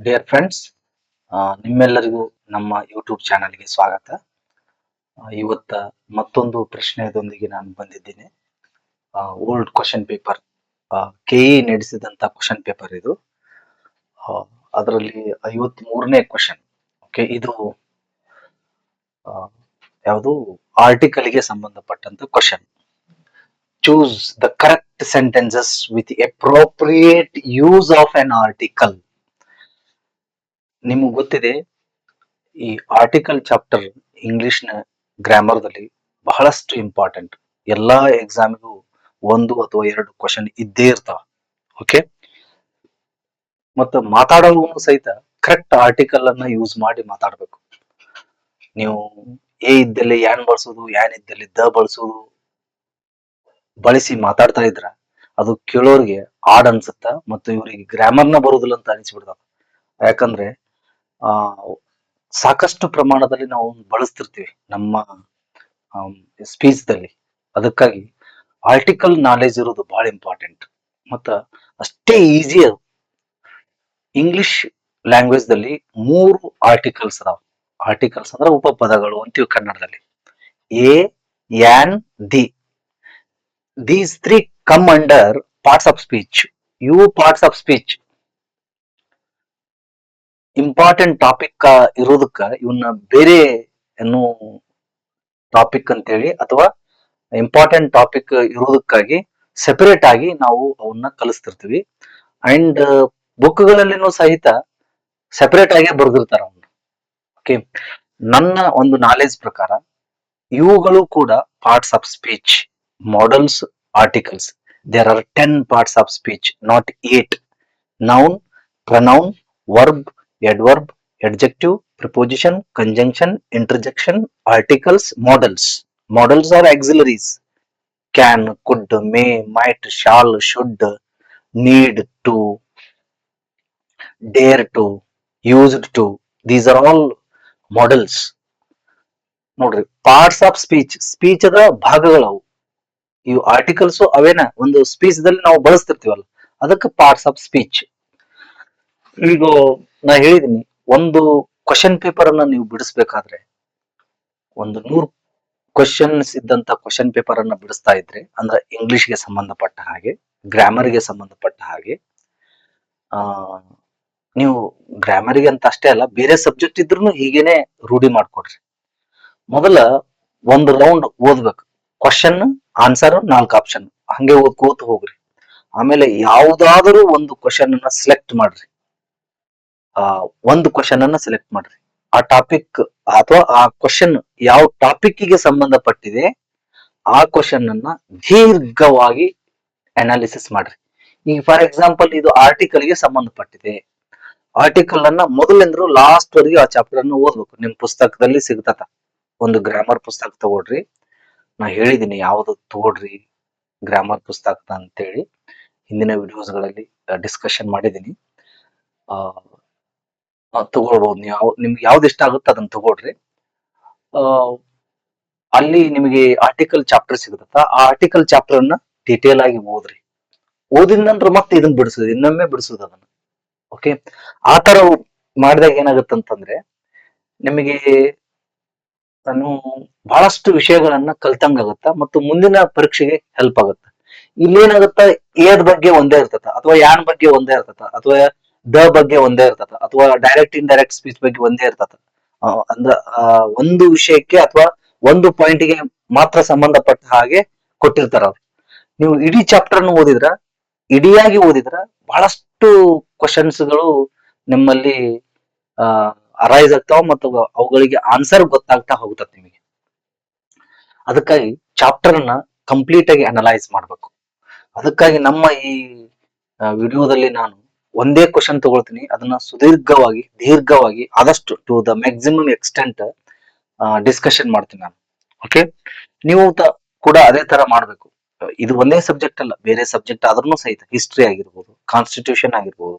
Dear friends, ನಿಮ್ಮೆಲ್ಲರಿಗೂ ನಮ್ಮ YouTube ಚಾನಲ್ಗೆ ಸ್ವಾಗತ. ಇವತ್ತ ಮತ್ತೊಂದು ಪ್ರಶ್ನೆಯೊಂದಿಗೆ ನಾನು ಬಂದಿದ್ದೀನಿ. ಓಲ್ಡ್ ಕ್ವಶನ್ ಪೇಪರ್, ಕೆಇ ನಡೆಸಿದಂತ ಕ್ವಶನ್ ಪೇಪರ್ ಇದು. ಅದರಲ್ಲಿ 53ನೇ ಕ್ವಶನ್. ಓಕೆ, ಇದು ಯಾವುದು ಆರ್ಟಿಕಲ್ಗೆ ಸಂಬಂಧಪಟ್ಟಂತ question. Choose the correct sentences with appropriate use of an article. ನಿಮಗೆ ಗೊತ್ತಿದೆ, ಈ ಆರ್ಟಿಕಲ್ ಚಾಪ್ಟರ್ ಇಂಗ್ಲಿಷ್ನ ಗ್ರಾಮರ್ದಲ್ಲಿ ಬಹಳಷ್ಟು ಇಂಪಾರ್ಟೆಂಟ್. ಎಲ್ಲಾ ಎಕ್ಸಾಮಿಗೂ 1 ಅಥವಾ 2 ಕ್ವಶನ್ ಇದ್ದೇ ಇರ್ತಾವ. ಓಕೆ, ಮತ್ತು ಮಾತಾಡೋನು ಸಹಿತ ಕರೆಕ್ಟ್ ಆರ್ಟಿಕಲ್ ಅನ್ನ ಯೂಸ್ ಮಾಡಿ ಮಾತಾಡ್ಬೇಕು. ನೀವು ಎ ಇದ್ದಲ್ಲಿ ಯಾನ್ ಬಳಸೋದು, ಯಾನ್ ಇದ್ದಲ್ಲಿ ದ ಬಳಸೋದು ಬಳಸಿ ಮಾತಾಡ್ತಾ ಇದ್ರ ಅದು ಕೇಳೋರಿಗೆ ಆಡ್ ಅನ್ಸುತ್ತ, ಮತ್ತು ಇವರಿಗೆ ಗ್ರಾಮರ್ನ ಬರುದಿಲ್ಲ ಅಂತ ಅನಿಸ್ಬಿಡ್ತಾವ. ಯಾಕಂದ್ರೆ ಸಾಕಷ್ಟು ಪ್ರಮಾಣದಲ್ಲಿ ನಾವು ಬಳಸ್ತಿರ್ತೀವಿ ನಮ್ಮ ಸ್ಪೀಚ್ ದಲ್ಲಿ. ಅದಕ್ಕಾಗಿ ಆರ್ಟಿಕಲ್ ನಾಲೆಜ್ ಇರೋದು ಬಹಳ ಇಂಪಾರ್ಟೆಂಟ್. ಮತ್ತ ಅಷ್ಟೇ ಈಸಿ ಅದು. ಇಂಗ್ಲಿಷ್ ಲ್ಯಾಂಗ್ವೇಜ್ ದಲ್ಲಿ 3 ಆರ್ಟಿಕಲ್ಸ್ ಅದಾವ. ಆರ್ಟಿಕಲ್ಸ್ ಅಂದ್ರೆ ಉಪಪದಗಳು ಅಂತೀವಿ ಕನ್ನಡದಲ್ಲಿ. A, an, the. These 3 come under parts of speech. ಇವು parts of speech. Important topic ಇರೋದಕ್ಕ ಇವನ್ನ ಬೇರೆ ಏನು ಟಾಪಿಕ್ ಅಂತೇಳಿ, ಅಥವಾ ಇಂಪಾರ್ಟೆಂಟ್ ಟಾಪಿಕ್ ಇರೋದಕ್ಕಾಗಿ ಸೆಪರೇಟ್ ಆಗಿ ನಾವು ಅವನ್ನ ಕಲಿಸ್ತಿರ್ತೀವಿ. ಅಂಡ್ ಬುಕ್ಗಳಲ್ಲಿನೂ ಸಹಿತ ಸೆಪರೇಟ್ ಆಗಿ ಬರೆದಿರ್ತಾರ ಅವನ್ನ. ಓಕೆ, ನನ್ನ ಒಂದು ನಾಲೆಜ್ ಪ್ರಕಾರ ಇವುಗಳು ಕೂಡ parts of speech. Modals, articles, there are 10 parts of speech, not 8. Noun, pronoun, verb, adverb, adjective, preposition, conjunction, interjection, articles, models. Models are auxiliaries. Can, could, may, might, shall, should, need to, dare to, used to. These are all models. ನೋಡ್ರಿ, parts of speech. Speech ಅದ ಭಾಗಗಳವು. ಇವು articles ಅವೇನ ಒಂದು speech ದಲ್ಲಿ ನಾವು ಬಳಸ್ತಿರ್ತೀವಲ್ಲ, ಅದಕ್ಕೆ parts of speech. ಈಗ ನಾ ಹೇಳಿದೀನಿ, ಒಂದು ಕ್ವಶನ್ ಪೇಪರ್ ಅನ್ನ ನೀವು ಬಿಡಿಸ್ಬೇಕಾದ್ರೆ, ಒಂದು 100 ಕ್ವಶನ್ಸ್ ಇದ್ದಂತ ಕ್ವಶನ್ ಪೇಪರ್ ಅನ್ನ ಬಿಡಿಸ್ತಾ ಇದ್ರೆ, ಅಂದ್ರೆ ಇಂಗ್ಲಿಷ್ಗೆ ಸಂಬಂಧಪಟ್ಟ ಹಾಗೆ, ಗ್ರಾಮರ್ಗೆ ಸಂಬಂಧಪಟ್ಟ ಹಾಗೆ, ನೀವು ಗ್ರಾಮರ್ಗೆ ಅಂತ ಅಷ್ಟೇ ಅಲ್ಲ, ಬೇರೆ ಸಬ್ಜೆಕ್ಟ್ ಇದ್ರೂ ಹೀಗೇನೆ ರೂಢಿ ಮಾಡ್ಕೊಡ್ರಿ. ಮೊದಲ ಒಂದು ರೌಂಡ್ ಓದ್ಬೇಕು. ಕ್ವಶನ್, ಆನ್ಸರ್, 4 ಆಪ್ಷನ್ ಹಂಗೆ ಓದ್ಕೋತ ಹೋಗ್ರಿ. ಆಮೇಲೆ ಯಾವ್ದಾದರೂ ಒಂದು ಕ್ವಶನ್ ಅನ್ನ ಸೆಲೆಕ್ಟ್ ಮಾಡ್ರಿ. ಒಂದು ಕ್ವಶನ್ ಅನ್ನ ಸೆಲೆಕ್ಟ್ ಮಾಡ್ರಿ. ಆ ಟಾಪಿಕ್ ಅಥವಾ ಆ ಕ್ವಶನ್ ಯಾವ ಟಾಪಿಕ್ ಗೆ ಸಂಬಂಧಪಟ್ಟಿದೆ ಆ ಕ್ವಶನ್ ಅನ್ನ ದೀರ್ಘವಾಗಿ ಅನಾಲಿಸಿಸ್ ಮಾಡ್ರಿ. ಈಗ ಫಾರ್ ಎಕ್ಸಾಂಪಲ್, ಇದು ಆರ್ಟಿಕಲ್ ಗೆ ಸಂಬಂಧಪಟ್ಟಿದೆ. ಆರ್ಟಿಕಲ್ ಅನ್ನ ಮೊದಲಿಂದ್ರು ಲಾಸ್ಟ್ ವರೆಗೆ ಆ ಚಾಪ್ಟರ್ ಅನ್ನು ಓದ್ಬೇಕು. ನಿಮ್ ಪುಸ್ತಕದಲ್ಲಿ ಸಿಗ್ತತ. ಒಂದು ಗ್ರಾಮರ್ ಪುಸ್ತಕ ತಗೊಳ್ರಿ. ನಾ ಹೇಳಿದೀನಿ ಯಾವ್ದು ತಗೊಳ್ರಿ ಗ್ರಾಮರ್ ಪುಸ್ತಕ ಅಂತೇಳಿ. ಹಿಂದಿನ ವಿಡಿಯೋಸ್ ಗಳಲ್ಲಿ ಡಿಸ್ಕಷನ್ ಮಾಡಿದೀನಿ. ತಗೊಳ್ಬಹುದು. ನಿಮ್ಗೆ ಯಾವ್ದು ಇಷ್ಟ ಆಗುತ್ತೆ ಅದನ್ನ ತಗೊಳ್ರಿ. ಅಲ್ಲಿ ನಿಮಗೆ ಆರ್ಟಿಕಲ್ ಚಾಪ್ಟರ್ ಸಿಗುತ್ತ. ಆ ಆರ್ಟಿಕಲ್ ಚಾಪ್ಟರ್ ಅನ್ನ ಡಿಟೇಲ್ ಆಗಿ ಓದ್ರಿ. ಓದಿದ ನಂತರ ಮತ್ತೆ ಇದನ್ನ ಬಿಡಿಸೋದು, ಇನ್ನೊಮ್ಮೆ ಬಿಡಿಸೋದು ಅದನ್ನ. ಓಕೆ, ಆ ತರ ಮಾಡಿದಾಗ ಏನಾಗುತ್ತಂತಂದ್ರೆ ನಿಮಗೆ ನಾನು ಬಹಳಷ್ಟು ವಿಷಯಗಳನ್ನ ಕಲ್ತಂಗಾಗತ್ತ, ಮತ್ತು ಮುಂದಿನ ಪರೀಕ್ಷೆಗೆ ಹೆಲ್ಪ್ ಆಗುತ್ತ. ಇಲ್ಲೇನಾಗುತ್ತ, ಏದ್ ಬಗ್ಗೆ ಒಂದೇ ಇರ್ತತ, ಅಥವಾ ಯಾನ್ ಬಗ್ಗೆ ಒಂದೇ ಇರ್ತತ, ಅಥವಾ ದ ಬಗ್ಗೆ ಒಂದೇ ಇರ್ತತ, ಅಥವಾ ಡೈರೆಕ್ಟ್ ಇಂಡೈರೆಕ್ಟ್ ಸ್ಪೀಚ್ ಬಗ್ಗೆ ಒಂದೇ ಇರ್ತತ. ಅಂದ್ರ ಒಂದು ವಿಷಯಕ್ಕೆ ಅಥವಾ ಒಂದು ಪಾಯಿಂಟ್ ಗೆ ಮಾತ್ರ ಸಂಬಂಧಪಟ್ಟ ಹಾಗೆ ಕೊಟ್ಟಿರ್ತಾರ ಅವ್ರು. ನೀವು ಇಡೀ ಚಾಪ್ಟರ್ ಅನ್ನು ಓದಿದ್ರ, ಇಡಿಯಾಗಿ ಓದಿದ್ರ, ಬಹಳಷ್ಟು ಕ್ವಶನ್ಸ್ ಗಳು ನಿಮ್ಮಲ್ಲಿ ಅರೈಸ್ ಆಗ್ತಾವ, ಮತ್ತು ಅವುಗಳಿಗೆ ಆನ್ಸರ್ ಗೊತ್ತಾಗ್ತಾ ಹೋಗ್ತದೆ ನಿಮಗೆ. ಅದಕ್ಕಾಗಿ ಚಾಪ್ಟರ್ ಅನ್ನ ಕಂಪ್ಲೀಟ್ ಆಗಿ ಅನಲೈಸ್ ಮಾಡ್ಬೇಕು. ಅದಕ್ಕಾಗಿ ನಮ್ಮ ಈ ವಿಡಿಯೋದಲ್ಲಿ ನಾನು ಒಂದೇ ಕ್ವಶನ್ ತಗೊಳ್ತೀನಿ, ಅದನ್ನ ದೀರ್ಘವಾಗಿ ಆದಷ್ಟು to the maximum extent discussion ಮಾಡ್ತೀನಿ ನಾನು. ಓಕೆ, ನೀವು ಕೂಡ ಅದೇ ತರ ಮಾಡ್ಬೇಕು. ಇದು ಒಂದೇ ಸಬ್ಜೆಕ್ಟ್ ಅಲ್ಲ, ಬೇರೆ ಸಬ್ಜೆಕ್ಟ್ ಆದ್ರೂ ಸಹಿತ, ಹಿಸ್ಟ್ರಿ ಆಗಿರ್ಬೋದು, ಕಾನ್ಸ್ಟಿಟ್ಯೂಷನ್ ಆಗಿರ್ಬೋದು.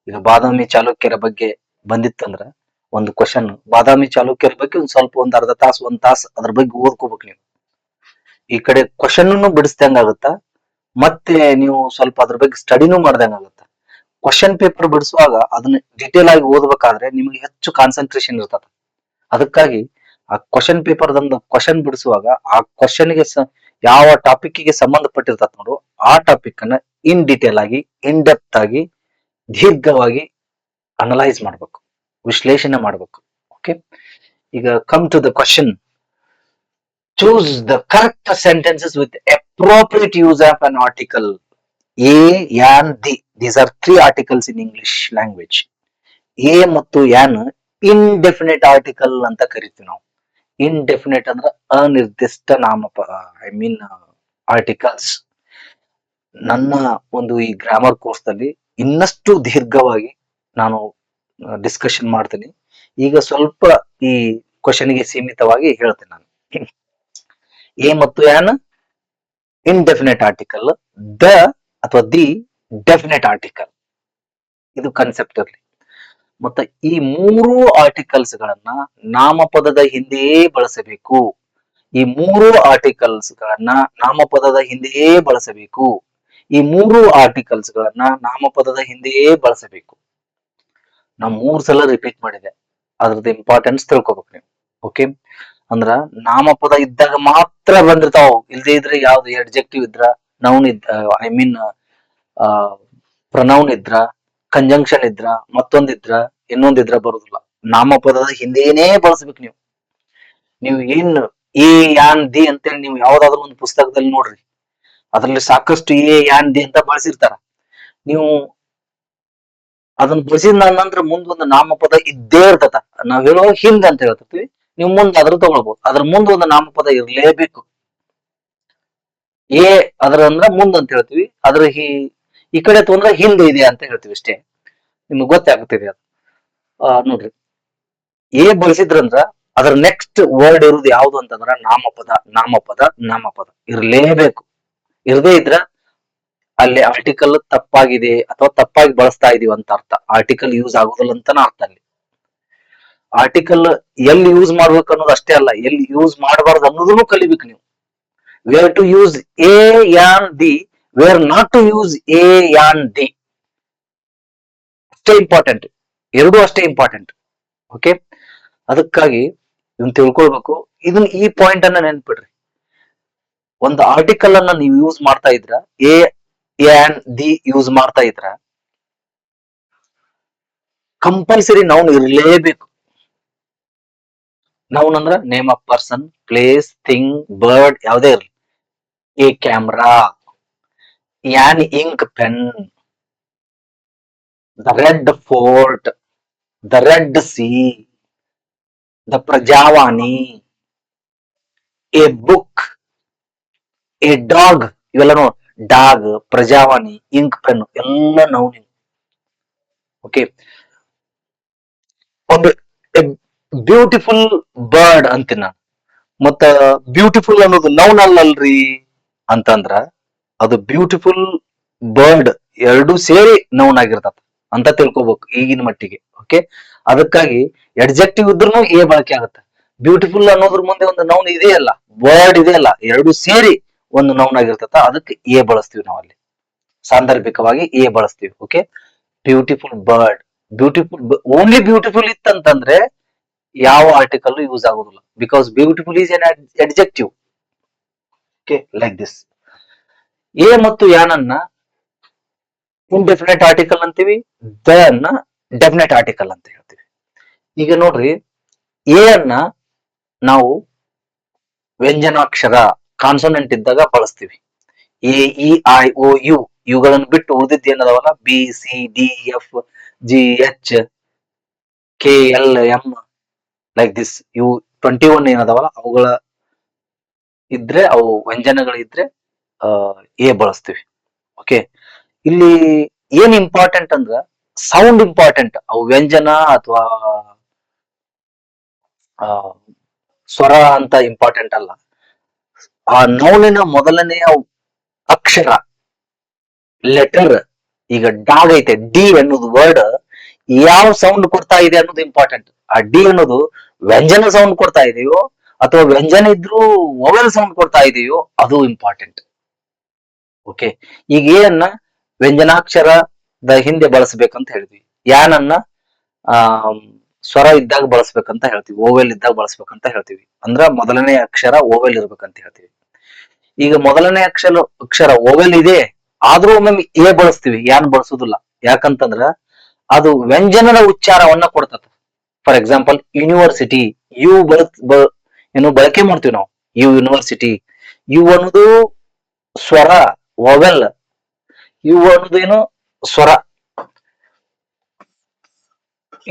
ಈಗ ಬಾದಾಮಿ ಚಾಲುಕ್ಯರ ಬಗ್ಗೆ ಬಂದಿತ್ತಂದ್ರ ಒಂದು ಕ್ವಶನ್, ಬಾದಾಮಿ ಚಾಲುಕ್ಯರ ಬಗ್ಗೆ ಒಂದು ಅರ್ಧ ತಾಸು, 1 ತಾಸು ಅದ್ರ ಬಗ್ಗೆ ಓದ್ಕೋಬೇಕು ನೀವು. ಈ ಕಡೆ ಕ್ವಶನ್ ಬಿಡಿಸ್ದಂಗ ಆಗುತ್ತ, ಮತ್ತೆ ನೀವು ಸ್ವಲ್ಪ ಅದ್ರ ಬಗ್ಗೆ ಸ್ಟಡಿನೂ ಮಾಡ್ದಂಗ ಆಗುತ್ತ. ಕ್ವಶನ್ ಪೇಪರ್ ಬಿಡಿಸುವಾಗ ಅದನ್ನ ಡಿಟೇಲ್ ಆಗಿ ಓದ್ಬೇಕಾದ್ರೆ ನಿಮಗೆ ಹೆಚ್ಚು ಕಾನ್ಸಂಟ್ರೇಷನ್ ಇರ್ತದೆ. ಅದಕ್ಕಾಗಿ ಆ ಕ್ವಶನ್ ಪೇಪರ್ ಕ್ವಶನ್ ಬಿಡಿಸುವಾಗ ಆ ಕ್ವಶನ್ಗೆ ಯಾವ ಟಾಪಿಕ್ ಗೆ ಸಂಬಂಧಪಟ್ಟಿರ್ತದ ನೋಡು, ಆ ಟಾಪಿಕ್ ಅನ್ನ ಇನ್ ಡಿಟೇಲ್ ಆಗಿ, ಇನ್ ಡೆಪ್ತ್ ಆಗಿ, ದೀರ್ಘವಾಗಿ ಅನಲೈಸ್ ಮಾಡ್ಬೇಕು, ವಿಶ್ಲೇಷಣೆ ಮಾಡ್ಬೇಕು. ಓಕೆ, ಈಗ come to the question. Choose the correct sentences with appropriate use of an article. A an the, these are 3 articles in English language. A ಮತ್ತು an indefinite article ಅಂತ ಕರಿತೀವಿ ನಾವು. ಇನ್ಡೆಫಿನೆಟ್ ಅಂದ್ರೆ ಅನಿರ್ದಿಷ್ಟ ನಾಮಪದ, ಐ ಮೀನ್ ಆರ್ಟಿಕಲ್ಸ್. ನನ್ನ ಒಂದು ಈ ಗ್ರಾಮರ್ ಕೋರ್ಸ್ ನಲ್ಲಿ ಇನ್ನಷ್ಟು ದೀರ್ಘವಾಗಿ ನಾನು ಡಿಸ್ಕಷನ್ ಮಾಡ್ತೀನಿ. ಈಗ ಸ್ವಲ್ಪ ಈ ಕ್ವಶನ್ ಗೆ ಸೀಮಿತವಾಗಿ ಹೇಳ್ತೇನೆ ನಾನು. ಎ ಮತ್ತು ಯಾನ್ ಇನ್ಡೆಫಿನೆಟ್ ಆರ್ಟಿಕಲ್, ದ ಅಥವಾ ದಿ ಡೆಫಿನೆಟ್ ಆರ್ಟಿಕಲ್. ಇದು ಕಾನ್ಸೆಪ್ಟ್ ಇರಲಿ. ಮತ್ತೆ ಈ 3 ಆರ್ಟಿಕಲ್ಸ್ ಗಳನ್ನ ನಾಮಪದದ ಹಿಂದೆಯೇ ಬಳಸಬೇಕು. ಈ 3 ಆರ್ಟಿಕಲ್ಸ್ ಗಳನ್ನ ನಾಮಪದದ ಹಿಂದೆಯೇ ಬಳಸಬೇಕು. ಈ 3 ಆರ್ಟಿಕಲ್ಸ್ ಗಳನ್ನ ನಾಮಪದದ ಹಿಂದೆಯೇ ಬಳಸಬೇಕು. ನಾ 3 ಸಲ ರಿಪೀಟ್ ಮಾಡಿದೆ, ಅದ್ರದ್ದು ಇಂಪಾರ್ಟೆನ್ಸ್ ತಿಳ್ಕೊಬೇಕು ನೀವು. ಓಕೆ, ಅಂದ್ರ ನಾಮಪದ ಇದ್ದಾಗ ಮಾತ್ರ ಬಂದಿರ್ತಾವ. ಇಲ್ದೇ ಇದ್ರೆ ಯಾವ್ದು ಎಡ್ಜೆಕ್ಟಿವ್ ಇದ್ರ, ನೌನ್ ಇದ್ರ, ಐ ಮೀನ್ ಪ್ರನೌನ್ ಇದ್ರ, ಕಂಜಂಕ್ಷನ್ ಇದ್ರ, ಮತ್ತೊಂದಿದ್ರ, ಇನ್ನೊಂದಿದ್ರ ಬರುದಿಲ್ಲ. ನಾಮಪದದ ಹಿಂದೇನೆ ಬಳಸ್ಬೇಕು ನೀವು. ನೀವು ಏನ್ ಎ ಯಾನ್ ದಿ ಅಂತೇಳಿ ನೀವು ಯಾವ್ದಾದ್ರು ಒಂದು ಪುಸ್ತಕದಲ್ಲಿ ನೋಡ್ರಿ, ಅದ್ರಲ್ಲಿ ಸಾಕಷ್ಟು ಎ ಯಾನ್ ದಿ ಅಂತ ಬಳಸಿರ್ತಾರ. ನೀವು ಅದನ್ನ ಬಳಸಿದ ನಂತರ ಮುಂದ್ ಒಂದು ನಾಮಪದ ಇದ್ದೇ ಇರ್ತದ. ನಾವ್ ಹೇಳೋ ಹಿಂದ್ ಅಂತ ಹೇಳ್ತೀವಿ, ನೀವು ಮುಂದ್ ಅದ್ರ ತಗೊಳ್ಬಹುದು. ಅದ್ರ ಮುಂದ್ ಒಂದು ನಾಮಪದ ಇರ್ಲೇಬೇಕು. ಎ ಅದ್ರ ಅಂದ್ರ ಮುಂದ್ ಅಂತ ಹೇಳ್ತೀವಿ, ಅದ್ರ ಈ ಕಡೆ ತೊಂದ್ರೆ ಹಿಂದೆ ಇದೆ ಅಂತ ಹೇಳ್ತೀವಿ ಅಷ್ಟೇ. ನಿಮ್ಗೆ ಗೊತ್ತಾಗ್ತಿದೆ ಅದು. ನೋಡ್ರಿ, ಎ ಬಳಸಿದ್ರಂದ್ರ ಅದ್ರ ನೆಕ್ಸ್ಟ್ ವರ್ಡ್ ಇರುವುದು ಯಾವ್ದು ಅಂತಂದ್ರ ನಾಮಪದ. ನಾಮಪದ ನಾಮಪದ ಇರ್ಲೇಬೇಕು. ಇರದೇ ಇದ್ರ ಅಲ್ಲಿ ಆರ್ಟಿಕಲ್ ತಪ್ಪಾಗಿದೆ ಅಥವಾ ತಪ್ಪಾಗಿ ಬಳಸ್ತಾ ಇದೀವಿ ಅಂತ ಅರ್ಥ. ಆರ್ಟಿಕಲ್ ಯೂಸ್ ಆಗುದಿಲ್ಲ ಅಂತಾನ ಅರ್ಥ. ಅಲ್ಲಿ ಆರ್ಟಿಕಲ್ ಎಲ್ಲಿ ಯೂಸ್ ಮಾಡ್ಬೇಕು ಅನ್ನೋದು ಅಷ್ಟೇ ಅಲ್ಲ, ಎಲ್ಲಿ ಯೂಸ್ ಮಾಡಬಾರ್ದು ಅನ್ನೋದನ್ನು ಕಲಿಬೇಕು ನೀವು. Where to use a an the, where not to use a an the. ಅಷ್ಟೇ ಇಂಪಾರ್ಟೆಂಟ್, ಎರಡೂ ಅಷ್ಟೇ ಇಂಪಾರ್ಟೆಂಟ್. ಓಕೆ, ಅದಕ್ಕಾಗಿ ಇದನ್ನ ತಿಳ್ಕೊಳ್ಬೇಕು. ಇದನ್ನ ಈ ಪಾಯಿಂಟ್ ಅನ್ನ ನೆನ್ಪಿಡ್ರಿ. ಒಂದು ಆರ್ಟಿಕಲ್ ಅನ್ನ ನೀವು ಯೂಸ್ ಮಾಡ್ತಾ ಇದ್ರ, ಎ ಯಾನ್ ದಿ ಯೂಸ್ ಮಾಡ್ತಾ ಇದ್ರ, ಕಂಪಲ್ಸರಿ ನೌನ್ ಇರಲೇಬೇಕು. ನೌನ್ ಅಂದ್ರ name of person, place, thing, bird ಯಾವುದೇ ಇರಲಿ. A camera, an ink pen, the Red Fort, the Red Sea, the Prajavani, a book, a dog. ಇವೆಲ್ಲ ನೋಡಿ, ಡಾಗ್, ಪ್ರಜಾವಾಣಿ, ಇಂಕ್ ಪೆನ್ ಎಲ್ಲ noun. Okay, ಒಂದು ಬ್ಯೂಟಿಫುಲ್ ಬರ್ಡ್ ಅಂತೀನಿ ನಾನು. ಮತ್ತ ಬ್ಯೂಟಿಫುಲ್ ಅನ್ನೋದು ನೌನ್ ಅಲ್ಲಲ್ರಿ ಅಂತಂದ್ರ ಅದು ಬ್ಯೂಟಿಫುಲ್ ಬರ್ಡ್ ಎರಡು ಸೇರಿ ನೌನ್ ಆಗಿರ್ತದ ಅಂತ ತಿಳ್ಕೊಬೇಕು ಈಗಿನ ಮಟ್ಟಿಗೆ. ಓಕೆ, ಅದಕ್ಕಾಗಿ ಎಡ್ಜೆಕ್ಟಿವ್ ಇದ್ರೂ ಎ ಬಳಕೆ ಆಗುತ್ತೆ. ಬ್ಯೂಟಿಫುಲ್ ಅನ್ನೋದ್ರ ಮುಂದೆ ಒಂದು ನೌನ್ ಇದೆಯಲ್ಲ, ವರ್ಡ್ ಇದೆಯಲ್ಲ, ಎರಡು ಸೇರಿ ಒಂದು ನೌನ್ ಆಗಿರ್ತದ. ಅದಕ್ಕೆ ಎ ಬಳಸ್ತೀವಿ ನಾವು ಅಲ್ಲಿ, ಸಾಂದರ್ಭಿಕವಾಗಿ ಎ ಬಳಸ್ತೀವಿ. Okay, beautiful bird, beautiful, only beautiful ಇತ್ತಂತಂದ್ರೆ ಯಾವ ಆರ್ಟಿಕಲ್ ಯೂಸ್ ಆಗುದಿಲ್ಲ. Because beautiful is an adjective. Okay, like this. A ಮತ್ತು ಯಾನ್ ಅನ್ನ ಇನ್ಡೆಫಿನೆಟ್ ಆರ್ಟಿಕಲ್ ಅಂತೀವಿ, ದ ಅನ್ನ ಡೆಫಿನೆಟ್ ಆರ್ಟಿಕಲ್ ಅಂತ ಹೇಳ್ತೀವಿ. ಈಗ ನೋಡ್ರಿ, ಎ ಅನ್ನ ನಾವು ವ್ಯಂಜನಾಕ್ಷರ ಕಾನ್ಸೋನೆಂಟ್ ಇದ್ದಾಗ ಬಳಸ್ತೀವಿ. A E I O U ಇವುಗಳನ್ನು ಬಿಟ್ಟು ಉಳಿದಿದ್ದು ಏನದಾವಲ್ಲ, B C D F G H K L M like this, ಇವು 21 ಏನದಾವಲ್ಲ ಅವುಗಳ ಇದ್ರೆ, ಅವು ವ್ಯಂಜನಗಳು ಇದ್ರೆ ಎ ಬಳಸ್ತೀವಿ. ಓಕೆ, ಇಲ್ಲಿ ಏನ್ ಇಂಪಾರ್ಟೆಂಟ್ ಅಂದ್ರ ಸೌಂಡ್ ಇಂಪಾರ್ಟೆಂಟ್. ಅವು ವ್ಯಂಜನ ಅಥವಾ ಸ್ವರ ಅಂತ ಇಂಪಾರ್ಟೆಂಟ್ ಅಲ್ಲ. ಆ ನೌನಿನ ಮೊದಲನೆಯ ಅಕ್ಷರ, ಲೆಟರ್. ಈಗ ಡಾಗ್ ಐತೆ, ಡಿ ಅನ್ನೋದು ವರ್ಡ್ ಯಾವ ಸೌಂಡ್ ಕೊಡ್ತಾ ಇದೆ ಅನ್ನೋದು ಇಂಪಾರ್ಟೆಂಟ್. ಆ ಡಿ ಅನ್ನೋದು ವ್ಯಂಜನ ಸೌಂಡ್ ಕೊಡ್ತಾ ಇದೆಯೋ ಅಥವಾ ವ್ಯಂಜನ ಇದ್ರೂ ವೊವೆಲ್ ಸೌಂಡ್ ಕೊಡ್ತಾ ಇದೆಯೋ ಅದು ಇಂಪಾರ್ಟೆಂಟ್. ಓಕೆ, ಈಗ ಎ ಅನ್ನ ವ್ಯಂಜನಾಕ್ಷರ ದ ಹಿಂದೆ ಬಳಸಬೇಕಂತ ಹೇಳಿದ್ವಿ. ಯಾನ್ ಅನ್ನ ಆ ಸ್ವರ ಇದ್ದಾಗ ಬಳಸ್ಬೇಕಂತ ಹೇಳ್ತೀವಿ, ಓವೆಲ್ ಇದ್ದಾಗ ಬಳಸ್ಬೇಕಂತ ಹೇಳ್ತೀವಿ. ಅಂದ್ರ ಮೊದಲನೇ ಅಕ್ಷರ ಓವೆಲ್ ಇರ್ಬೇಕಂತ ಹೇಳ್ತೀವಿ. ಈಗ ಮೊದಲನೇ ಅಕ್ಷರ ಓವೆಲ್ ಇದೆ, ಆದ್ರೂ ಒಮ್ಮೊಮ್ಮೆ ಎ ಬಳಸ್ತೀವಿ, ಯಾನ್ ಬಳಸೋದಿಲ್ಲ. ಯಾಕಂತಂದ್ರ ಅದು ವ್ಯಂಜನದ ಉಚ್ಚಾರವನ್ನ ಕೊಡ್ತದ. ಫಾರ್ ಎಕ್ಸಾಂಪಲ್ ಯೂನಿವರ್ಸಿಟಿ, ಯು ಏನು ಬಳಕೆ ಮಾಡ್ತೀವಿ ನಾವು, ಯೂನಿವರ್ಸಿಟಿ. ಯು ಅನ್ನೋದು ಸ್ವರ, ಓವೆಲ್. ಯು ಅನ್ನೋದು ಏನು ಸ್ವರ,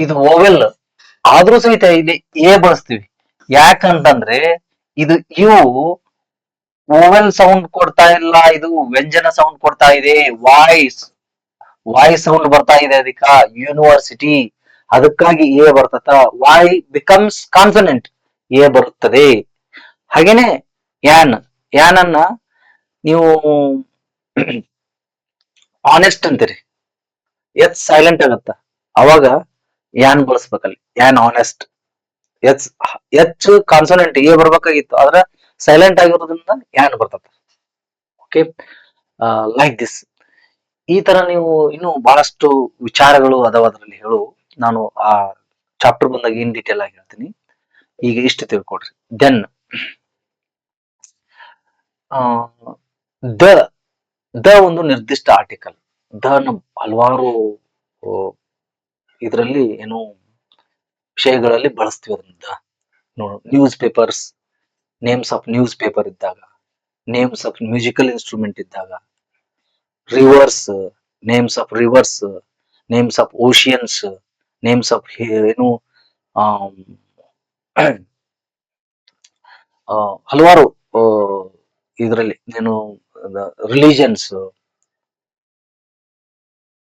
ಇದು ಓವೆಲ್. ಆದ್ರೂ ಸಹಿತ ಇಲ್ಲಿ ಎ ಬಳಸ್ತೀವಿ. ಯಾಕಂತಂದ್ರೆ ಇದು ಯು ಓವೆಲ್ ಸೌಂಡ್ ಕೊಡ್ತಾ ಇಲ್ಲ, ಇದು ವ್ಯಂಜನ ಸೌಂಡ್ ಕೊಡ್ತಾ ಇದೆ. ವಾಯ್ಸ್ ಸೌಂಡ್ ಬರ್ತಾ ಇದೆ ಅದಕ್ಕ ಯೂನಿವರ್ಸಿಟಿ, ಅದಕ್ಕಾಗಿ ಎ ಬರ್ತದ. ವೈ ಬಿಕಮ್ಸ್ ಕಾನ್ಸನೆಂಟ್, ಎ ಬರುತ್ತದೆ. ಹಾಗೇನೆ ಯಾನ್ ಅನ್ನ ನೀವು ಆನೆಸ್ಟ್ ಅಂತೀರಿ, ಎಚ್ ಸೈಲೆಂಟ್ ಆಗತ್ತ, ಅವಾಗ ಯಾನ್ ಬಳಸ್ಬೇಕಲ್ಲಿ, ಯಾನ್ ಆನೆಸ್ಟ್. ಎಚ್ ಕಾನ್ಸನೆಂಟ್ ಎ ಬರ್ಬೇಕಾಗಿತ್ತು, ಆದ್ರೆ ಸೈಲೆಂಟ್ ಆಗಿರೋದ್ರಿಂದ ಯಾನ್ ಬರ್ತದ. Okay, like this. ಈ ತರ ನೀವು ಇನ್ನು ಬಹಳಷ್ಟು ವಿಚಾರಗಳು ಅದಾವ ಅದರಲ್ಲಿ ಹೇಳು. ನಾನು ಆ ಚಾಪ್ಟರ್ ಬಂದಾಗ ಇನ್ ಡೀಟೇಲ್ ಆಗಿ ಹೇಳ್ತೀನಿ. ಈಗ ಇಷ್ಟು ತಿಳ್ಕೊಡ್ರಿ. ದೆನ್ ದ ದ ಒಂದು ನಿರ್ದಿಷ್ಟ ಆರ್ಟಿಕಲ್. ದ ಹಲವಾರು ಇದರಲ್ಲಿ ಏನು ವಿಷಯಗಳಲ್ಲಿ ಬಳಸ್ತೀವಿ ಅದನ್ನ. ನೋಡು, newspapers, names of newspaper ಇದ್ದಾಗ, ನೇಮ್ಸ್ ಆಫ್ ಮ್ಯೂಸಿಕಲ್ ಇನ್ಸ್ಟ್ರೂಮೆಂಟ್ ಇದ್ದಾಗ, rivers, names of rivers, names of oceans, names of ಏನು ಹಲವಾರು ಇದರಲ್ಲಿ ಏನು ರಿಲಿಜನ್ಸ್,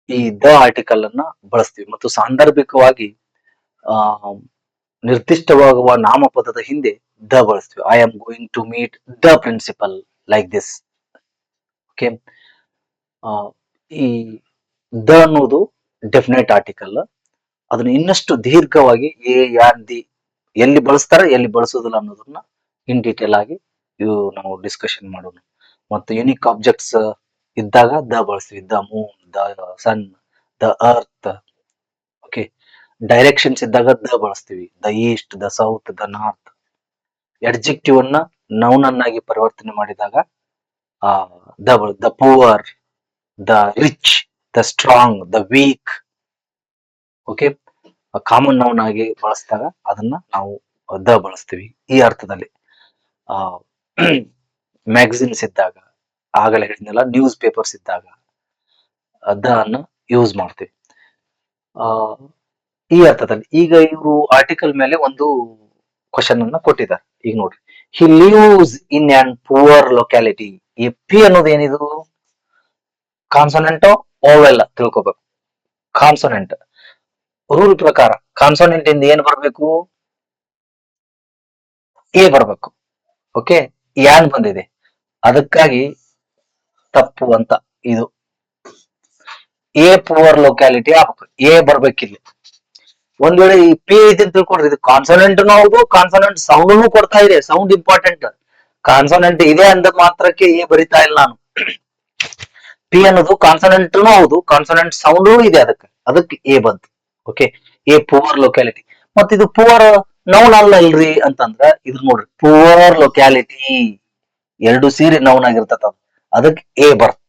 ಈ ದ ಆರ್ಟಿಕಲ್ ಅನ್ನ ಬಳಸ್ತೀವಿ. ಮತ್ತು ಸಾಂದರ್ಭಿಕವಾಗಿ ನಿರ್ದಿಷ್ಟವಾಗುವ ನಾಮಪದದ ಹಿಂದೆ ದ ಬಳಸ್ತೀವಿ. I am going to meet the principal, like this. Okay, ಈ ದ ಅನ್ನೋದು ಡೆಫಿನೆಟ್ ಆರ್ಟಿಕಲ್. ಅದನ್ನ ಇನ್ನಷ್ಟು ದೀರ್ಘವಾಗಿ ಎ, ಯಾನ್, ದಿ ಎಲ್ಲಿ ಬಳಸ್ತಾರೆ ಎಲ್ಲಿ ಬಳಸೋದಿಲ್ಲ ಅನ್ನೋದನ್ನ ಇನ್ ಡೀಟೇಲ್ ಆಗಿ ಇವು ನಾವು ಡಿಸ್ಕಷನ್ ಮಾಡೋಣ. ಮತ್ತು ಯುನಿಕ್ ಆಬ್ಜೆಕ್ಟ್ಸ್ ಇದ್ದಾಗ ದ ಬಳಸ್ತೀವಿ. The moon, the sun, the earth. Okay, directions ಇದ್ದಾಗ ದ ಬಳಸ್ತೀವಿ. The east, the south, the north. Adjective ಅನ್ನ ನೌನ್ ಅನ್ನಾಗಿ ಪರಿವರ್ತನೆ ಮಾಡಿದಾಗ the poor, the rich, the strong, the weak. Okay, common noun ಆಗಿ ಬಳಸಿದಾಗ ಅದನ್ನ ನಾವು ದ ಬಳಸ್ತೀವಿ ಈ ಅರ್ಥದಲ್ಲಿ. ಮ್ಯಾಗಝಿನ್ಸ್ ಇದ್ದಾಗ, ಆಗಲೇ ಹೇಳಿದ್ನಲ್ಲ, ನ್ಯೂಸ್ ಪೇಪರ್ಸ್ ಇದ್ದಾಗ ದ ಅನ್ನ ಯೂಸ್ ಮಾಡ್ತೀವಿ ಈ ಅರ್ಥದಲ್ಲಿ. ಈಗ ಇವರು ಆರ್ಟಿಕಲ್ ಮೇಲೆ ಒಂದು ಕ್ವಶನ್ ಅನ್ನ ಕೊಟ್ಟಿದ್ದಾರೆ. ಈಗ ನೋಡ್ರಿ, ಹಿ lives in on poor locality. ಈ ಪಿ ಅನ್ನೋದು ಏನಿದು, ಕಾನ್ಸನೆಂಟ್ ಓವೆಲ್ ತಿಳ್ಕೊಬೇಕು. ಕಾನ್ಸನೆಂಟ್ ರೂಲ್ ಪ್ರಕಾರ ಕಾನ್ಸನೆಂಟ್ ಇಂದ ಏನ್ ಬರ್ಬೇಕು, ಎ ಬರ್ಬೇಕು. ಓಕೆ, ಯಾನ್ ಬಂದಿದೆ, ಅದಕ್ಕಾಗಿ ತಪ್ಪು ಅಂತ. ಇದು ಎ ಪುವರ್ ಲೊಕ್ಯಾಲಿಟಿ ಆಗ್ಬೇಕು, ಎ ಬರ್ಬೇಕಿಲ್ಲ. ಒಂದ್ ವೇಳೆ ಈ ಪಿ ಐತಿ ಅಂತ ತಿಳ್ಕೊಡ್ರಿ, ಇದು ಕಾನ್ಸನೆಂಟ್ ಹೌದು, ಕಾನ್ಸನೆಂಟ್ ಸೌಂಡ್ ಕೊಡ್ತಾ ಇದೆ. Sound important. ಕಾನ್ಸನೆಂಟ್ ಇದೆ ಅಂದ ಮಾತ್ರಕ್ಕೆ ಎ ಬರಿತಾ ಇಲ್ಲ ನಾನು. ಪಿ ಅನ್ನೋದು ಕಾನ್ಸನೆಂಟ್ ಹೌದು, ಕಾನ್ಸನೆಂಟ್ ಸೌಂಡ್ ಇದೆ, ಅದಕ್ಕೆ ಎ ಬಂತು. Okay, A poor locality. ಮತ್ ಇದು ಪುವರ್ ನೌನ್ ಅಲ್ಲ ಇಲ್ರಿ ಅಂತಂದ್ರ, ಇದು ನೋಡ್ರಿ, ಪುವರ್ ಲೊಕ್ಯಾಲಿಟಿ ಎರಡು ಸೇರಿ ನೌನ್ ಆಗಿರ್ತದ, ಅದಕ್ಕೆ A birth.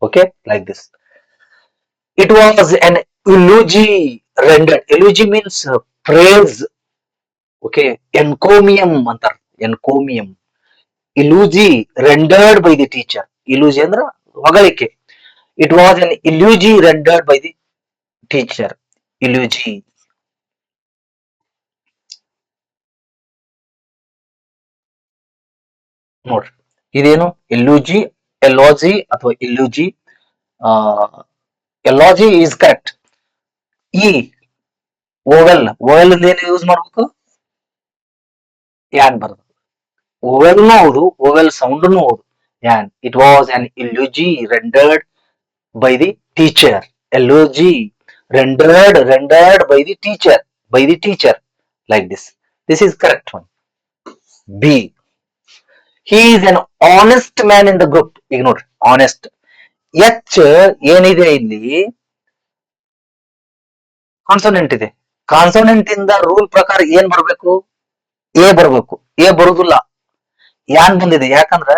Okay, like this. It was an eulogy rendered. Eulogy means praise. Okay, encomium ಅಂತಾರ, encomium. Eulogy rendered by the teacher. Eulogy ಅಂದ್ರ ಹೊಗಳಿಕೆ. It was an eulogy rendered by the teacher. Eulogy. ನೋಡ್ರಿ, ಇದೇನು eulogy, eulogy ಅಥವಾ eulogy. Eulogy is correct. ಈ vowel, vowel ಏನು use ಮಾಡ್ಬೇಕು, an ಬರ್ತದೆ. ಓವೆಲ್ ಹೌದು, ಓವೆಲ್ ಸೌಂಡ್ ಹೌದು, an. It was an eulogy rendered by the teacher. Eulogy rendered by the teacher, like this. This is correct one. B. He is an honest man in the group. ಈಗ ನೋಡ್ರಿ, honest. H ಏನಿದೆ ಇಲ್ಲಿ, consonant ಇದೆ. Consonant ಇಂದ rule ಪ್ರಕಾರ ಏನ್ ಬರ್ಬೇಕು? A ಬರ್ಬೇಕು. ಎ ಬರುದಿಲ್ಲ, ಯಾನ್ ಬಂದಿದೆ. ಯಾಕಂದ್ರ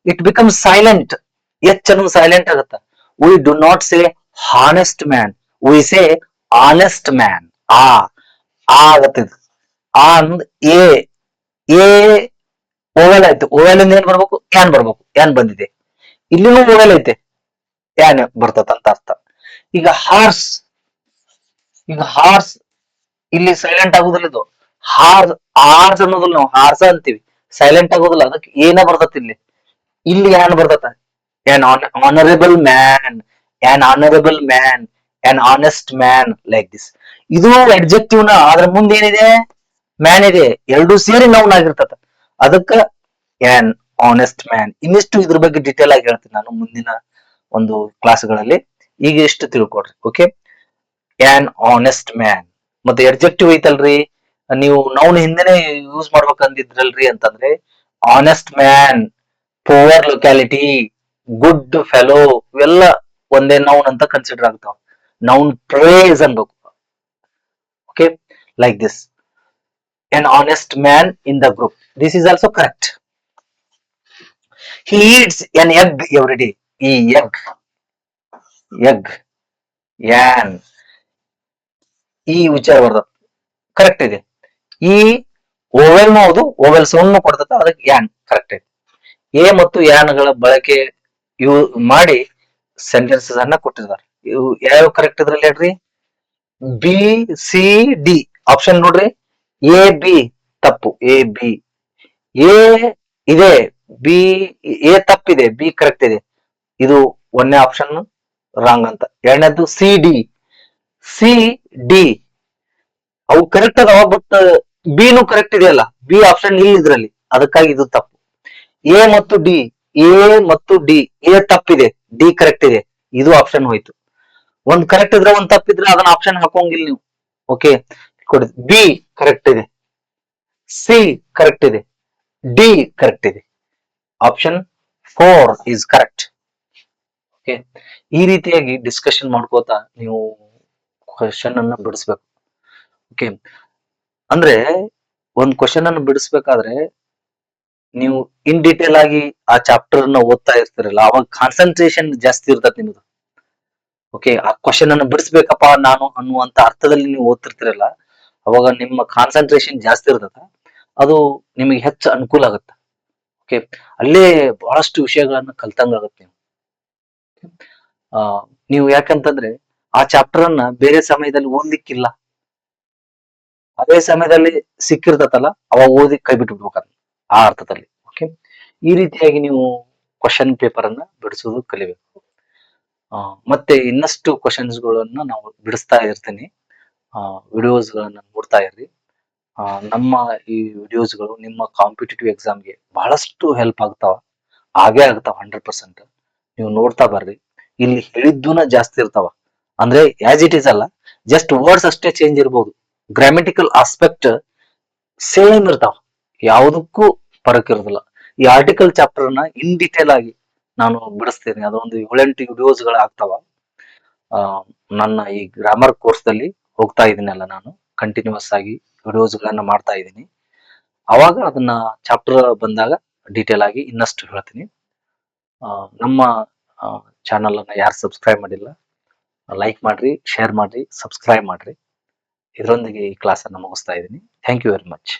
ಇಟ್ ಬಿಕಮ್ ಸೈಲೆಂಟ್. ಎಚ್ ಅನ್ನೋದು ಸೈಲೆಂಟ್ ಆಗತ್ತ. We do not say honest man, we say honest man. ಆ ಆಗತ್ತೆ ಇದು. ಆ ಅನ್ನೋದು ಎ. ಎ ಓವೆಲ್ ಆಯ್ತು. ಓವೆಲ್ ಇಂದ ಏನ್ ಬರ್ಬೇಕು? ಯಾನ್ ಬರ್ಬೇಕು. ಯಾನ್ ಬಂದಿದೆ. ಇಲ್ಲಿನೂ ಓವೆಲ್ ಐತೆ, ಯಾನ್ ಬರ್ತದ ಅಂತ ಅರ್ಥ. ಈಗ ಹಾರ್ಸ್, ಈಗ ಹಾರ್ಸ್ ಇಲ್ಲಿ ಸೈಲೆಂಟ್ ಆಗುದಿಲ್ಲ ಇದು. ಹಾರ್ಸ್ ಅನ್ನೋದಿಲ್ಲ, ನಾವು ಹಾರ್ಸ ಅಂತೀವಿ, ಸೈಲೆಂಟ್ ಆಗೋದಿಲ್ಲ. ಅದಕ್ಕೆ ಏನ ಬರ್ತತಿ ಇಲ್ಲಿ. ಇಲ್ಲಿ ಏನ್ ಬರ್ತತ? an honorable man, an honorable man, an honest man, like this. ಇದು ಅಡ್ಜೆಕ್ಟಿವ್ ನ, ಅದ್ರ ಮುಂದೆ ಏನಿದೆ? ಮ್ಯಾನ್ ಇದೆ. ಎರಡು ಸೇರಿ ನೌನ್ ಆಗಿರ್ತದ. ಅದಕ್ಕ an honest man. ಇನ್ನಿಷ್ಟು ಇದ್ರ ಬಗ್ಗೆ ಡಿಟೇಲ್ ಆಗಿ ಹೇಳ್ತೀನಿ ನಾನು ಮುಂದಿನ ಒಂದು ಕ್ಲಾಸ್ಗಳಲ್ಲಿ. ಈಗ ಇಷ್ಟು ತಿಳ್ಕೊಡ್ರಿ. Okay, an honest man. ಮತ್ತೆ ಅಡ್ಜೆಕ್ಟಿವ್ ಐತಲ್ರಿ, ನೀವು ನೌನ್ ಹಿಂದೆನೆ ಯೂಸ್ ಮಾಡ್ಬೇಕಂದಿದ್ರಲ್ರಿ ಅಂತಂದ್ರೆ honest man, poor locality, good fellow, ಇವೆಲ್ಲ ಒಂದೇ ನೌನ್ ಅಂತ ಕನ್ಸಿಡರ್ ಆಗ್ತಾವ. ನೌನ್ ಪ್ರೇಸ್ ಅನ್ಬೇಕು. Okay, like this. an honest man in the group. This is also correct. He eats an egg every day. ಈ egg, yan, ಈ ವಿಚಾರ ಬರ್ತದ, correct ಇದೆ. ಈ ಓವೆಲ್ ಹೌದು, ಓವೆಲ್ ಸೌಂಡ್ ಕೊಡ್ತದ, ಅದಕ್ಕೆ ಯಾನ್ ಕರೆಕ್ಟ್ ಇದೆ. ಎ ಮತ್ತು ಯಾನ್ಗಳ ಬಳಕೆ ಇವು ಮಾಡಿ ಸೆಂಟೆನ್ಸಸ್ ಅನ್ನ ಕೊಟ್ಟಿದ್ದಾರೆ. ಇವು ಯಾವ ಕರೆಕ್ಟ್ ಇದ್ರಲ್ಲಿ ಹೇಳ್ರಿ? ಬಿ, ಸಿ, ಡಿ ಆಪ್ಷನ್ ನೋಡ್ರಿ. ಎ ಬಿ ತಪ್ಪು, ಎ ಬಿ. ಎ ಇದೆ, ಬಿ, ಎ ತಪ್ಪಿದೆ, ಬಿ ಕರೆಕ್ಟ್ ಇದೆ. ಇದು ಒಂದನೇ ಆಪ್ಷನ್ ರಾಂಗ್ ಅಂತ. ಎರಡನೇದು ಸಿ ಡಿ, ಸಿ ಡಿ ಅವು ಕರೆಕ್ಟ್ ಅದಾವ, ಬಟ್ ಬಿನು ಕರೆಕ್ಟ್ ಇದೆಯಲ್ಲ, ಬಿ ಆಪ್ಷನ್ ಇಲ್ಲ ಇದ್ರಲ್ಲಿ, ಅದಕ್ಕಾಗಿ ಇದು ತಪ್ಪು. ಎ ಮತ್ತು ಡಿ, ಎ ಮತ್ತು ಡಿ, ಎ ತಪ್ಪಿದೆ, ಡಿ ಕರೆಕ್ಟ್ ಇದೆ, ಇದು ಆಪ್ಷನ್ ಹೋಯ್ತು. ಒಂದ್ ಕರೆಕ್ಟ್ ಇದ್ರೆ ಒಂದ್ ತಪ್ಪಿದ್ರೆ ಅದನ್ನ ಆಪ್ಷನ್ ಹಾಕೋಂಗಿಲ್ಲ ನೀವು. ಓಕೆ, ಕೊಡಿ. ಬಿ ಕರೆಕ್ಟ್ ಇದೆ, ಸಿ ಕರೆಕ್ಟ್ ಇದೆ, ಡಿ ಕರೆಕ್ಟ್ ಇದೆ. Option 4 is correct. ಓಕೆ, ಈ ರೀತಿಯಾಗಿ ಡಿಸ್ಕಷನ್ ಮಾಡ್ಕೋತಾ ನೀವು ಕ್ವಶನ್ ಅನ್ನ ಬಿಡಿಸ್ಬೇಕು. ಓಕೆ, ಅಂದ್ರೆ ಒಂದ್ ಕ್ವಶನ್ ಅನ್ನು ಬಿಡಿಸ್ಬೇಕಾದ್ರೆ ನೀವು ಇನ್ ಡೀಟೇಲ್ ಆಗಿ ಆ ಚಾಪ್ಟರ್ ನ ಓದ್ತಾ ಇರ್ತಿರಲ್ಲ, ಅವಾಗ ಕಾನ್ಸಂಟ್ರೇಷನ್ ಜಾಸ್ತಿ ಇರ್ತದೆ ನಿಮ್ದು. ಓಕೆ, ಆ ಕ್ವಶನ್ ಅನ್ನು ಬಿಡಿಸ್ಬೇಕಪ್ಪ ನಾನು ಅನ್ನುವಂತ ಅರ್ಥದಲ್ಲಿ ನೀವು ಓದ್ತಿರ್ತಿರಲ್ಲ, ಅವಾಗ ನಿಮ್ಮ ಕಾನ್ಸಂಟ್ರೇಷನ್ ಜಾಸ್ತಿ ಇರ್ತದ, ಅದು ನಿಮಗೆ ಹೆಚ್ಚು ಅನುಕೂಲ ಆಗುತ್ತೆ. ಓಕೆ, ಅಲ್ಲೇ ಬಹಳಷ್ಟು ವಿಷಯಗಳನ್ನ ಕಲ್ತಂಗಾಗತ್ತೆ ನೀವು. ನೀವು ಯಾಕಂತಂದ್ರೆ ಆ ಚಾಪ್ಟರ್ ಅನ್ನ ಬೇರೆ ಸಮಯದಲ್ಲಿ ಓದ್ಲಿಕ್ಕಿಲ್ಲ, ಅದೇ ಸಮಯದಲ್ಲಿ ಸಿಕ್ಕಿರ್ತತಲ್ಲ ಅವಾಗ ಓದಿ ಕೈ ಬಿಟ್ಟು ಬಿಡ್ಬೇಕಂತ, ಆ ಅರ್ಥದಲ್ಲಿ. ಓಕೆ, ಈ ರೀತಿಯಾಗಿ ನೀವು ಕ್ವಶನ್ ಪೇಪರ್ ಅನ್ನ ಬಿಡಿಸೋದು ಕಲಿಬೇಕು. ಮತ್ತೆ ಇನ್ನಷ್ಟು ಕ್ವಶನ್ಸ್ ಗಳನ್ನ ನಾವು ಬಿಡಿಸ್ತಾ ಇರ್ತೀನಿ. ವಿಡಿಯೋಸ್ ಗಳನ್ನ ನೋಡ್ತಾ ಇರ್ರಿ. ನಮ್ಮ ಈ ವಿಡಿಯೋಸ್ಗಳು ನಿಮ್ಮ ಕಾಂಪಿಟೇಟಿವ್ ಎಕ್ಸಾಮ್ಗೆ ಬಹಳಷ್ಟು ಹೆಲ್ಪ್ ಆಗ್ತಾವ, ಹಾಗೆ ಆಗ್ತಾವ 100%. ನೀವು ನೋಡ್ತಾ ಬರ್ರಿ. ಇಲ್ಲಿ ಹೇಳಿದ್ದೂನ ಜಾಸ್ತಿ ಇರ್ತಾವ, ಅಂದ್ರೆ ಆಸ್ ಇಟ್ ಈಸ್ ಅಲ್ಲ, ಜಸ್ಟ್ ವರ್ಡ್ಸ್ ಅಷ್ಟೇ ಚೇಂಜ್ ಇರ್ಬೋದು, ಗ್ರಾಮೆಟಿಕಲ್ ಆಸ್ಪೆಕ್ಟ್ ಸೇಮ್ ಇರ್ತಾವ, ಯಾವುದಕ್ಕೂ ಫರಕ್ ಇರೋದಿಲ್ಲ. ಈ ಆರ್ಟಿಕಲ್ ಚಾಪ್ಟರ್ ನ ಇನ್ ಡೀಟೇಲ್ ಆಗಿ ನಾನು ಬಿಡಿಸ್ತೇನೆ. ಅದೊಂದು 7-8 ವಿಡಿಯೋಸ್ ಗಳು ಆಗ್ತಾವ. ನನ್ನ ಈ ಗ್ರಾಮರ್ ಕೋರ್ಸ್ ದಲ್ಲಿ ಹೋಗ್ತಾ ಇದೀನಲ್ಲ, ನಾನು ಕಂಟಿನ್ಯೂಸ್ ಆಗಿ ವಿಡಿಯೋಸ್ ಗಳನ್ನ ಮಾಡ್ತಾ ಇದ್ದೀನಿ. ಅವಾಗ ಅದನ್ನ ಚಾಪ್ಟರ್ ಬಂದಾಗ ಡೀಟೇಲ್ ಆಗಿ ಇನ್ನಷ್ಟು ಹೇಳ್ತೀನಿ. ನಮ್ಮ ಚಾನಲ್ ಅನ್ನ ಯಾರು ಸಬ್ಸ್ಕ್ರೈಬ್ ಮಾಡಿಲ್ಲ, ಲೈಕ್ ಮಾಡ್ರಿ, ಶೇರ್ ಮಾಡ್ರಿ, ಸಬ್ಸ್ಕ್ರೈಬ್ ಮಾಡ್ರಿ. ಇದರೊಂದಿಗೆ ಈ ಕ್ಲಾಸ್ ಅನ್ನು ಮುಗಿಸ್ತಾ ಇದ್ದೀನಿ. Thank you very much.